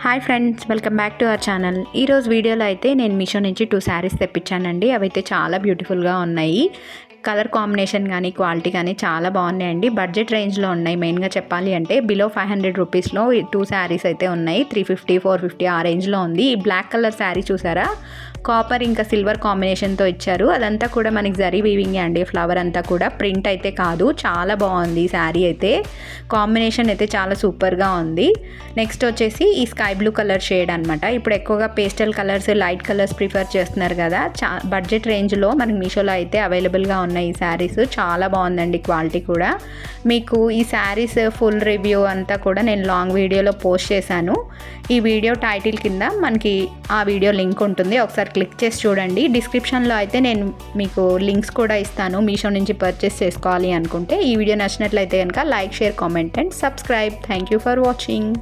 Hi friends, welcome back to our channel. ఈరోజు వీడియోలో అయితే నేను మీషో నుంచి 2 శారీస్ తెప్పించానండి. అవైతే చాలా బ్యూటిఫుల్గా ఉన్నాయి. కలర్ కాంబినేషన్ కానీ క్వాలిటీ కానీ చాలా బాగున్నాయండి. బడ్జెట్ రేంజ్లో ఉన్నాయి. మెయిన్గా చెప్పాలి అంటే బిలో 500 రూపీస్లో 2 శారీస్ అయితే ఉన్నాయి. 350, 450 ఆ రేంజ్లో ఉంది. ఈ బ్లాక్ కలర్ శారీ చూసారా, కాపర్ ఇంకా సిల్వర్ కాంబినేషన్తో ఇచ్చారు. అదంతా కూడా మనకి జరీ వీవింగ్ అండి. ఫ్లవర్ అంతా కూడా ప్రింట్ అయితే కాదు. చాలా బాగుంది ఈ శారీ అయితే. కాంబినేషన్ అయితే చాలా సూపర్గా ఉంది. నెక్స్ట్ వచ్చేసి ఈ స్కై బ్లూ కలర్ షేడ్ అనమాట. ఇప్పుడు ఎక్కువగా pastel colours, light colours prefer చేస్తున్నారు కదా. బడ్జెట్ రేంజ్లో మనకి మీషోలో అయితే అవైలబుల్గా ఉన్నాయి ఈ శారీస్. చాలా బాగుందండి క్వాలిటీ కూడా. మీకు ఈ శారీస్ ఫుల్ రివ్యూ అంతా కూడా నేను లాంగ్ వీడియోలో పోస్ట్ చేశాను. ఈ వీడియో టైటిల్ కింద మనకి ఆ వీడియో లింక్ ఉంటుంది, ఒకసారి క్లిక్ చేసి చూడండి. డిస్క్రిప్షన్లో అయితే నేను మీకు లింక్స్ కూడా ఇస్తాను. మీషో నుంచి పర్చేస్ చేసుకోవాలి అనుకుంటే. ఈ వీడియో నచ్చినట్లయితే కనుక like, share, comment and subscribe. Thank you for watching.